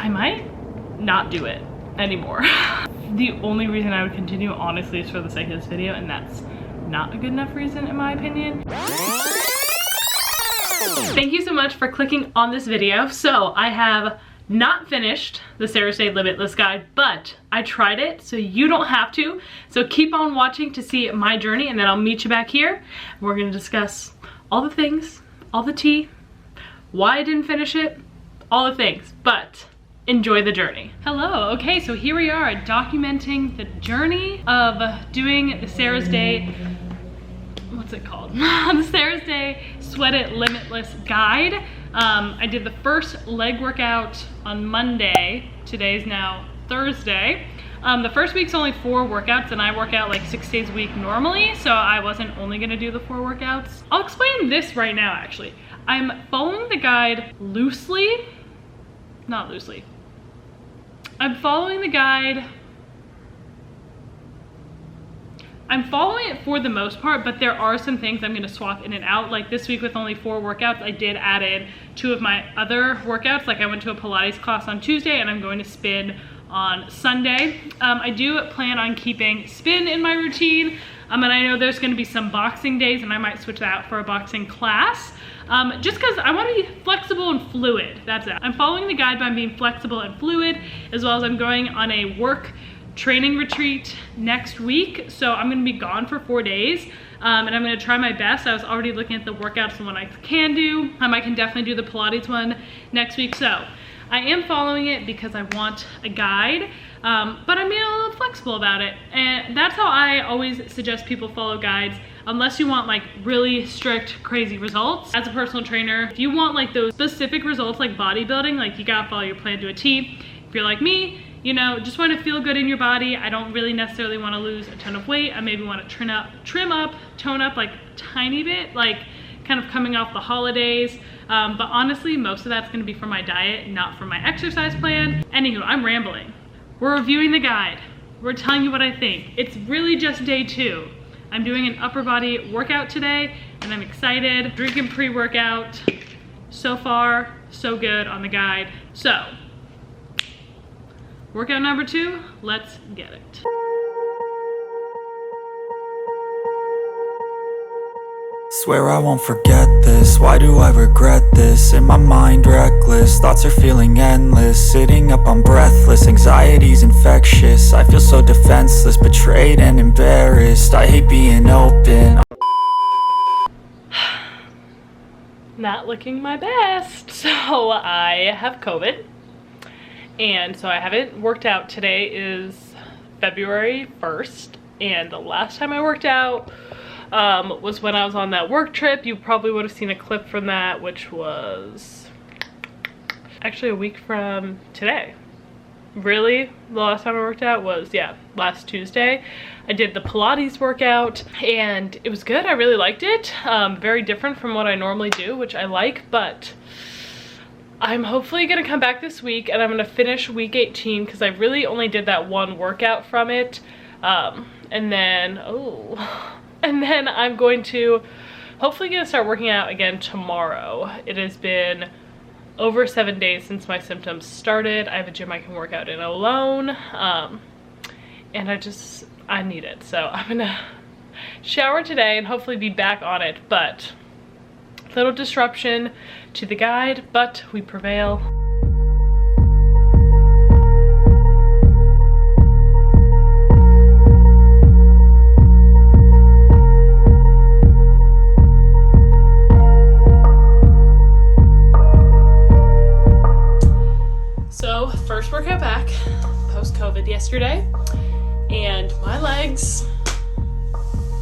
I might not do it anymore. The only reason I would continue, honestly, is for the sake of this video, and that's not a good enough reason in my opinion. Thank you so much for clicking on this video. So I have not finished the Sarah's Day Limitless guide, but I tried it so you don't have to. So keep on watching to see my journey, and then I'll meet you back here. We're gonna discuss all the things, all the tea, why I didn't finish it, all the things, but enjoy the journey. Hello, okay, so here we are documenting the journey of doing the Sarah's Day, what's it called? The Sarah's Day Sweat It Limitless guide. I did the first leg workout on Monday. Today's now Thursday. The first week's only 4 workouts, and I work out like 6 days a week normally, so I wasn't only gonna do the 4 workouts. I'll explain this right now, actually. I'm following the guide loosely, not loosely. I'm following the guide. I'm following it for the most part, but there are some things I'm gonna swap in and out. Like this week with only 4 workouts, I did add in 2 of my other workouts. Like I went to a Pilates class on Tuesday and I'm going to spin on Sunday. I do plan on keeping spin in my routine. And I know there's gonna be some boxing days and I might switch that out for a boxing class. Just because I want to be flexible and fluid, that's it. I'm following the guide by being flexible and fluid, as well as I'm going on a work training retreat next week. So I'm gonna be gone for 4 days, and I'm gonna try my best. I was already looking at the workouts and what I can do. I can definitely do the Pilates one next week. So I am following it because I want a guide, but I'm being a little flexible about it. And that's how I always suggest people follow guides, unless you want like really strict, crazy results. As a personal trainer, if you want like those specific results like bodybuilding, like you gotta follow your plan to a T. If you're like me, you know, just want to feel good in your body. I don't really necessarily want to lose a ton of weight. I maybe want to tone up like a tiny bit, like kind of coming off the holidays. But honestly, most of that's going to be for my diet, not for my exercise plan. Anywho, I'm rambling. We're reviewing the guide. We're telling you what I think. It's really just day 2. I'm doing an upper body workout today and I'm excited. Drinking pre-workout. So far, so good on the guide. So, workout number 2, let's get it. Swear I won't forget this, why do I regret this? In my mind reckless, thoughts are feeling endless. Sitting up I'm breathless, anxiety's infectious. I feel so defenseless, betrayed and embarrassed. I hate being open. Not looking my best. So I have COVID. And so I haven't worked out. Today is February 1st. And the last time I worked out was when I was on that work trip. You probably would have seen a clip from that, which was actually a week from today. Really, the last time I worked out was, yeah, last Tuesday. I did the Pilates workout and it was good. I really liked it. Very different from what I normally do, which I like, but I'm hopefully gonna come back this week and I'm gonna finish week 18 because I really only did that 1 workout from it. And then I'm going to hopefully gonna start working out again tomorrow. It has been over 7 days since my symptoms started. I have a gym I can work out in alone. And I need it. So I'm gonna shower today and hopefully be back on it, but little disruption to the guide, but we prevail. So first workout back post-COVID yesterday, and my legs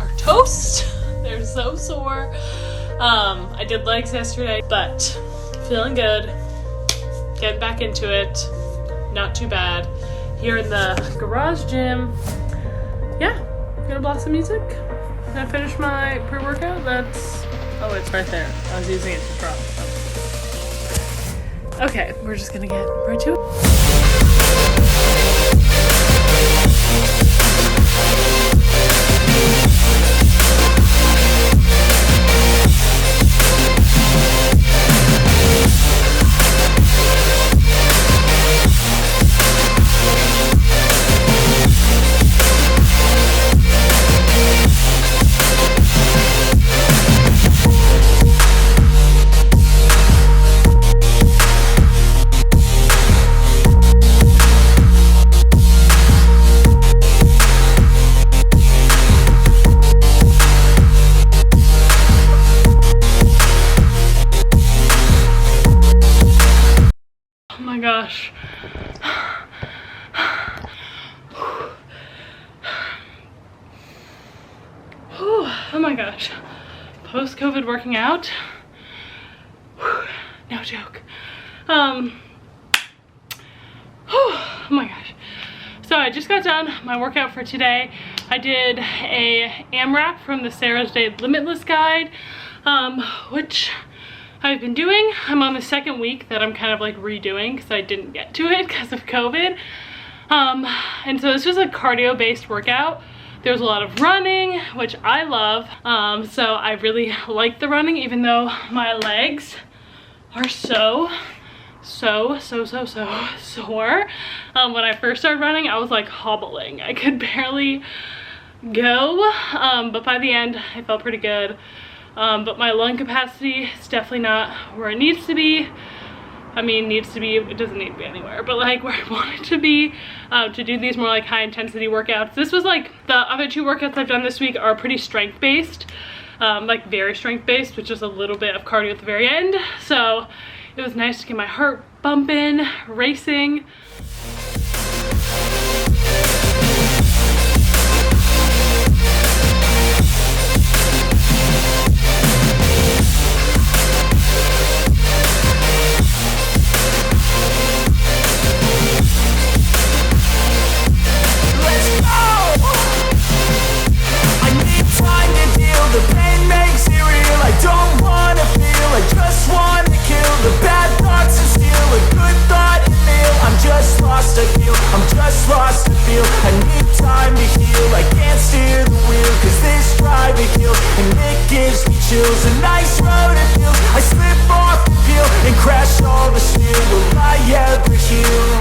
are toast. They're so sore. I did legs yesterday, but feeling good, getting back into it, not too bad. Here in the garage gym, yeah, gonna blast some music. Gonna finish my pre-workout. Oh, it's right there. I was using it to drop. Okay, we're just gonna get right to it. gosh. Oh my gosh. Post-COVID working out. No joke. Oh my gosh. So I just got done my workout for today. I did a AMRAP from the Sarah's Day Limitless guide, which I've been doing. I'm on the second week that I'm kind of like redoing because I didn't get to it because of COVID. And so this was a cardio-based workout. There was a lot of running, which I love. So I really like the running, even though my legs are so sore. When I first started running, I was like hobbling. I could barely go, but by the end, I felt pretty good. But my lung capacity is definitely not where it needs to be. I mean, needs to be, it doesn't need to be anywhere, but like where I want it to be, to do these more like high intensity workouts. This was like, the other two workouts I've done this week are pretty strength based, like very strength based, which is a little bit of cardio at the very end. So it was nice to get my heart bumping, racing. A nice road it feels. I slip off the peel and crash all the steel. Will I ever heal?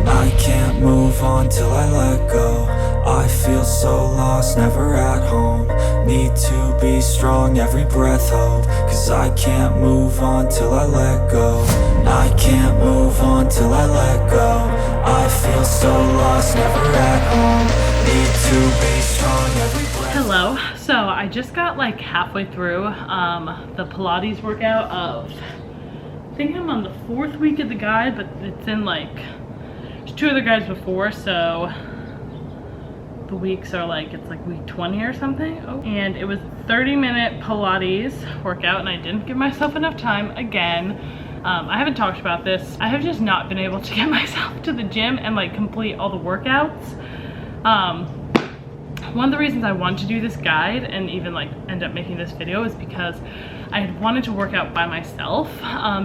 I can't move on till I let go. I feel so lost, never at home. Need to be strong, every breath hold. Cause I can't move on till I let go. I can't move on till I let go. I feel so lost, never at home. Need to be strong, every breath. Hello. So I just got like halfway through the Pilates workout of, I think I'm on the 4th week of the guide, but it's in like, there's 2 other guides before, so the weeks are like, it's like week 20 or something. Oh. And it was 30-minute Pilates workout, and I didn't give myself enough time again. I haven't talked about this. I have just not been able to get myself to the gym and like complete all the workouts. One of the reasons I wanted to do this guide and even like end up making this video is because I had wanted to work out by myself,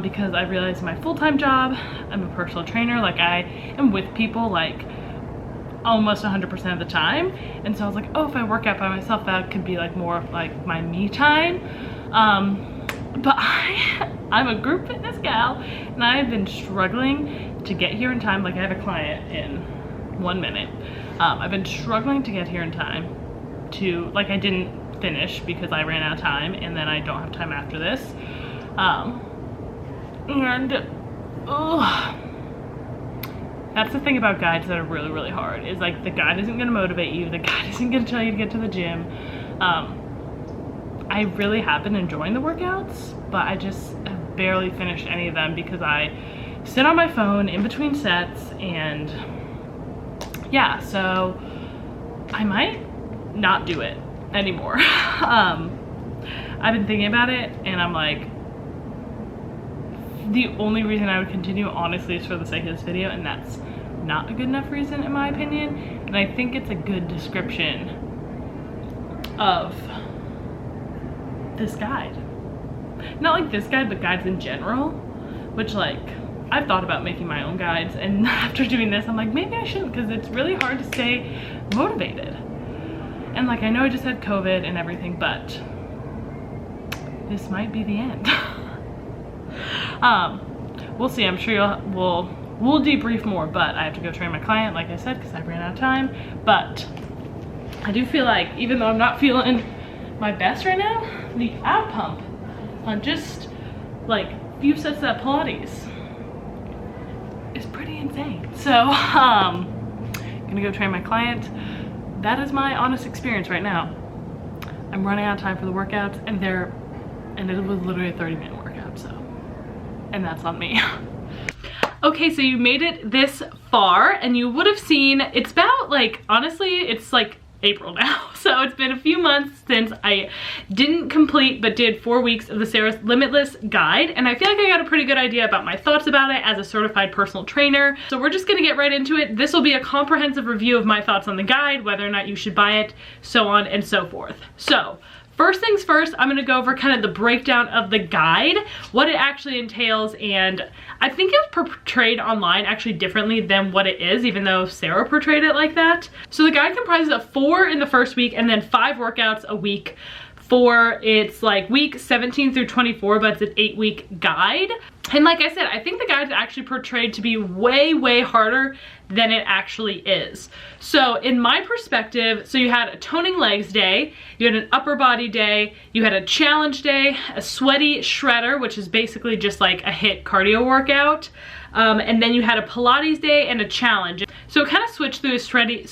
because I realized my full-time job, I'm a personal trainer, like I am with people like almost 100% of the time, and so I was like, oh, if I work out by myself, that could be like more of like my me time. But I'm a group fitness gal, and I've been struggling to get here in time. Like I have a client in 1 minute. I've been struggling to get here in time to, like, I didn't finish because I ran out of time, and then I don't have time after this. That's the thing about guides that are really, really hard, is like the guide isn't going to motivate you, the guide isn't going to tell you to get to the gym. I really have been enjoying the workouts, but I just have barely finished any of them because I sit on my phone in between sets, and yeah, so I might not do it anymore. I've been thinking about it, and I'm like, the only reason I would continue, honestly, is for the sake of this video, and that's not a good enough reason in my opinion. And I think it's a good description of this guide. Not like this guide, but guides in general, which like, I've thought about making my own guides, and after doing this, I'm like, maybe I shouldn't, because it's really hard to stay motivated. And like, I know I just had COVID and everything, but this might be the end. We'll see. I'm sure we'll debrief more, but I have to go train my client, like I said, because I ran out of time. But I do feel like, even though I'm not feeling my best right now, the ab pump on just like few sets of that Pilates is pretty insane. So gonna go train my client. That is my honest experience right now. I'm running out of time for the workouts, and it was literally a 30-minute workout, so, and that's on me. Okay, so you made it this far and you would have seen, it's about like, honestly, it's like April now. So it's been a few months since I didn't complete but did 4 weeks of the Sarah's Limitless guide, and I feel like I got a pretty good idea about my thoughts about it as a certified personal trainer. So we're just gonna get right into it. This will be a comprehensive review of my thoughts on the guide, whether or not you should buy it, so on and so forth. So first things first, I'm gonna go over kind of the breakdown of the guide, what it actually entails, and I think it's portrayed online actually differently than what it is, even though Sarah portrayed it like that. So the guide comprises of 4 in the first week and then 5 workouts a week for its like week 17 through 24, but it's an 8-week guide. And like I said, I think the guide is actually portrayed to be way, way harder than it actually is. So in my perspective, so you had a toning legs day, you had an upper body day, you had a challenge day, a sweaty shredder, which is basically just like a HIIT cardio workout, and then you had a Pilates day and a challenge. So it kind of switched through sweaty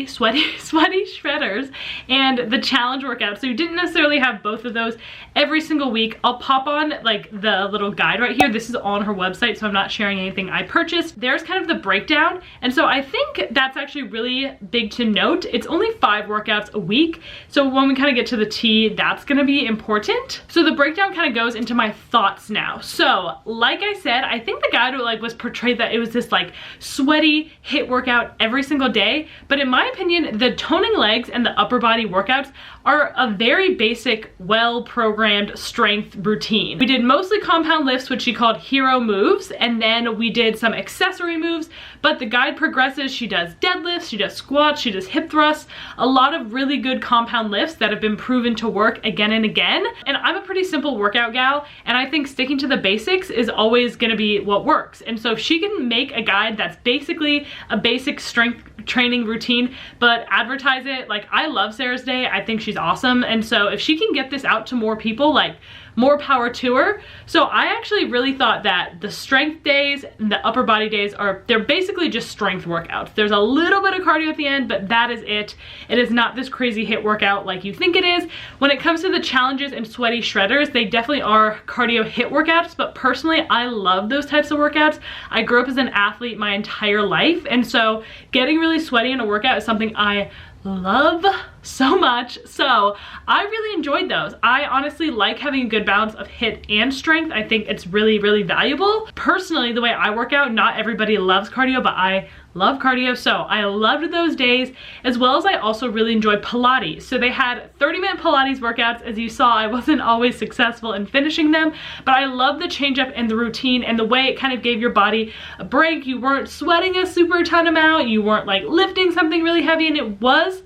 shredders and the challenge workout. So you didn't necessarily have both of those every single week. I'll pop on like the little guide right here. This is on her website, so I'm not sharing anything I purchased. There's kind of the breakdown. And so I think that's actually really big to note. It's only 5 workouts a week. So when we kind of get to the T, that's gonna be important. So the breakdown kind of goes into my thoughts now. So like I said, I think the guide was portrayed that it was this like sweaty HIIT workout every single day. But in my opinion, the toning legs and the upper body workouts are a very basic, well-programmed strength routine. We did mostly compound lifts, which she called hero moves, and then we did some accessory moves, but the guide progresses. She does deadlifts, she does squats, she does hip thrusts, a lot of really good compound lifts that have been proven to work again and again. And I'm a pretty simple workout gal, and I think sticking to the basics is always gonna be what works. And so if she can make a guide that's basically a basic strength training routine, but advertise it, like I love Sarah's day, I think she's awesome. And so if she can get this out to more people, like more power to her. So I actually really thought that the strength days and the upper body days they're basically just strength workouts. There's a little bit of cardio at the end, but that is it. It is not this crazy HIIT workout like you think it is. When it comes to the challenges and sweaty shredders, they definitely are cardio HIIT workouts, but personally, I love those types of workouts. I grew up as an athlete my entire life, and so getting really sweaty in a workout is something I love so much. So I really enjoyed those. I honestly like having a good balance of HIIT and strength. I think it's really, really valuable. Personally, the way I work out, not everybody loves cardio, but I love cardio, so I loved those days, as well as I also really enjoyed Pilates. So they had 30-minute Pilates workouts. As you saw, I wasn't always successful in finishing them, but I love the change up in the routine and the way it kind of gave your body a break. You weren't sweating a super ton amount, you weren't like lifting something really heavy, and it was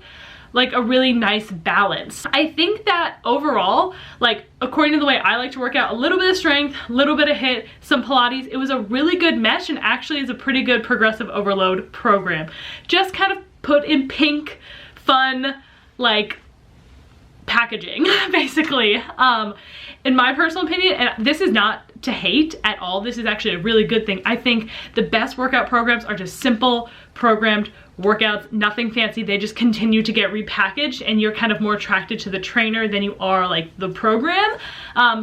like a really nice balance. I think that overall, like according to the way I like to work out, a little bit of strength, a little bit of HIIT, some Pilates, it was a really good mesh and actually is a pretty good progressive overload program. Just kind of put in pink, fun, like packaging, basically. In my personal opinion, and this is not to hate at all, this is actually a really good thing. I think the best workout programs are just simple, programmed workouts, nothing fancy. They just continue to get repackaged and you're kind of more attracted to the trainer than you are like the program.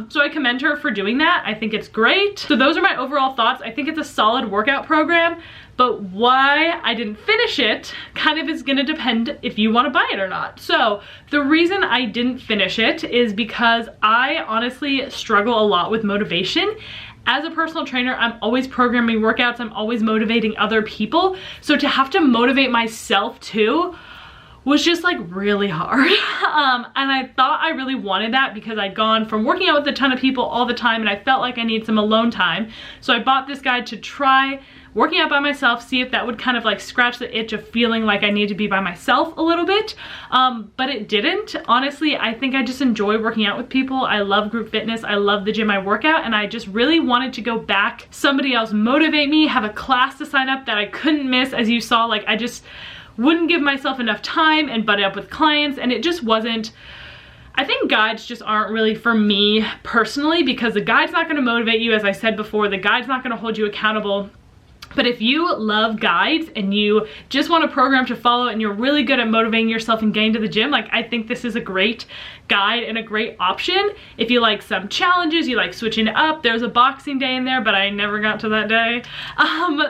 So I commend her for doing that. I think it's great. So those are my overall thoughts. I think it's a solid workout program, but why I didn't finish it kind of is gonna depend if you wanna buy it or not. So the reason I didn't finish it is because I honestly struggle a lot with motivation. As a personal trainer, I'm always programming workouts, I'm always motivating other people. So to have to motivate myself too was just like really hard. And I thought I really wanted that because I'd gone from working out with a ton of people all the time and I felt like I needed some alone time. So I bought this guide to try working out by myself, see if that would kind of like scratch the itch of feeling like I need to be by myself a little bit. But it didn't. Honestly, I think I just enjoy working out with people. I love group fitness. I love the gym I work out, and I just really wanted to go back, somebody else motivate me, have a class to sign up that I couldn't miss. As you saw, like I just wouldn't give myself enough time and butt up with clients, and it just wasn't. I think guides just aren't really for me personally, because the guide's not going to motivate you. As I said before, the guide's not going to hold you accountable But if you love guides and you just want a program to follow and you're really good at motivating yourself and getting to the gym, like I think this is a great guide and a great option. If you like some challenges, you like switching it up. There's a boxing day in there, but I never got to that day.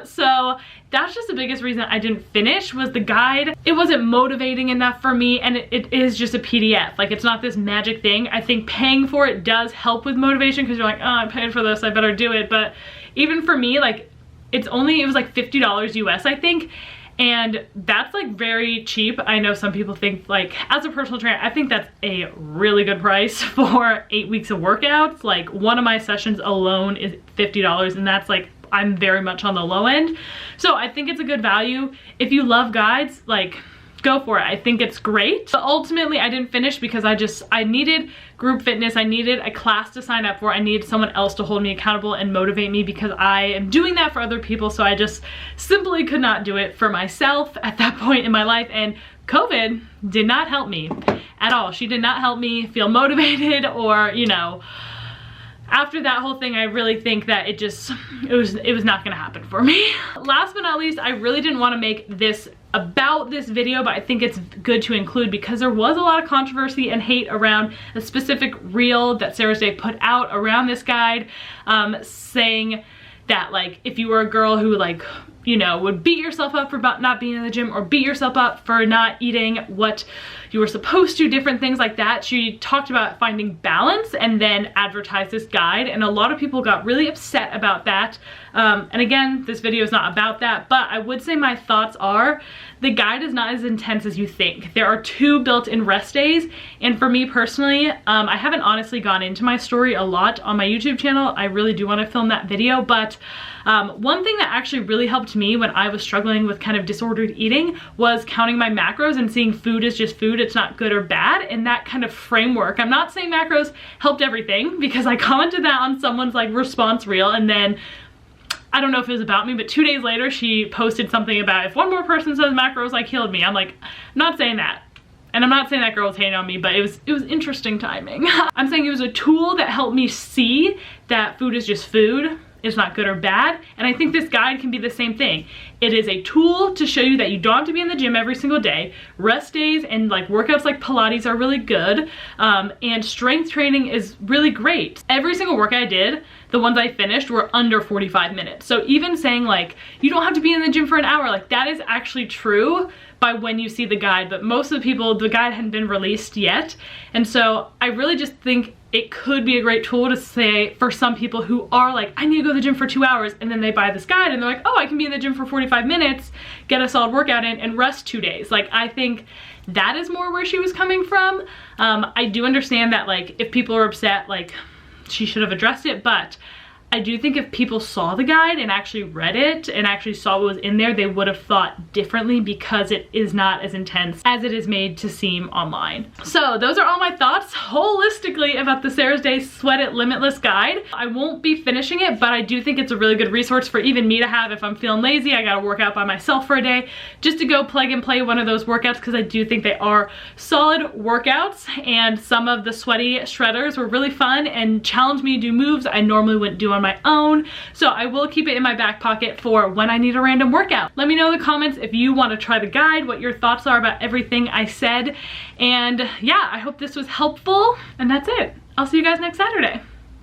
So that's just the biggest reason I didn't finish, was the guide. It wasn't motivating enough for me, and it is just a PDF. Like, it's not this magic thing. I think paying for it does help with motivation, because you're like, oh, I paid for this, I better do it. But even for me, like, it was like $50 US, I think. And that's like very cheap. I know some people think, like, as a personal trainer, I think that's a really good price for 8 weeks of workouts. Like, one of my sessions alone is $50, and that's like, I'm very much on the low end. So I think it's a good value. If you love guides, like, go for it. I think it's great. But ultimately I didn't finish because I needed group fitness. I needed a class to sign up for. I needed someone else to hold me accountable and motivate me, because I am doing that for other people. So I just simply could not do it for myself at that point in my life. And COVID did not help me at all. She did not help me feel motivated, or, you know, after that whole thing, I really think that it was not gonna happen for me. Last but not least, I really didn't want to make this about this video, but I think it's good to include because there was a lot of controversy and hate around a specific reel that Sarah's Day put out around this guide, saying that, like, if you were a girl who, like, you know, would beat yourself up for not being in the gym, or beat yourself up for not eating what you were supposed to, different things like that. She talked about finding balance and then advertised this guide, and a lot of people got really upset about that. And again, this video is not about that, but I would say my thoughts are, the guide is not as intense as you think. There are 2 built-in rest days, and for me personally, I haven't honestly gone into my story a lot on my YouTube channel. I really do want to film that video, but one thing that actually really helped me when I was struggling with kind of disordered eating was counting my macros and seeing food is just food. It's not good or bad. And that kind of framework, I'm not saying macros helped everything, because I commented that on someone's like response reel, and then I don't know if it was about me, but 2 days later she posted something about, if one more person says macros, like, killed me. I'm like, I'm not saying that. And I'm not saying that girl was hating on me, but it was interesting timing. I'm saying it was a tool that helped me see that food is just food. It's not good or bad. And I think this guide can be the same thing. It is a tool to show you that you don't have to be in the gym every single day. Rest days and like workouts like Pilates are really good. And strength training is really great. Every single workout I did, the ones I finished, were under 45 minutes. So even saying like, you don't have to be in the gym for an hour, like that is actually true by when you see the guide. But most of the people, the guide hadn't been released yet. And so I really just think it could be a great tool to say for some people who are like, I need to go to the gym for 2 hours, and then they buy this guide and they're like, oh, I can be in the gym for 45 minutes, get a solid workout in, and rest 2 days. Like, I think that is more where she was coming from. I do understand that, like, if people are upset, like, she should have addressed it, but I do think if people saw the guide and actually read it and actually saw what was in there, they would have thought differently, because it is not as intense as it is made to seem online. So those are all my thoughts holistically about the Sarah's Day Sweat It Limitless guide. I won't be finishing it, but I do think it's a really good resource for even me to have if I'm feeling lazy, I gotta work out by myself for a day, just to go plug and play one of those workouts, because I do think they are solid workouts. And some of the sweaty shredders were really fun and challenged me to do moves I normally wouldn't do on my own. So I will keep it in my back pocket for when I need a random workout. Let me know in the comments if you want to try the guide, what your thoughts are about everything I said. And yeah, I hope this was helpful. And that's it. I'll see you guys next Saturday.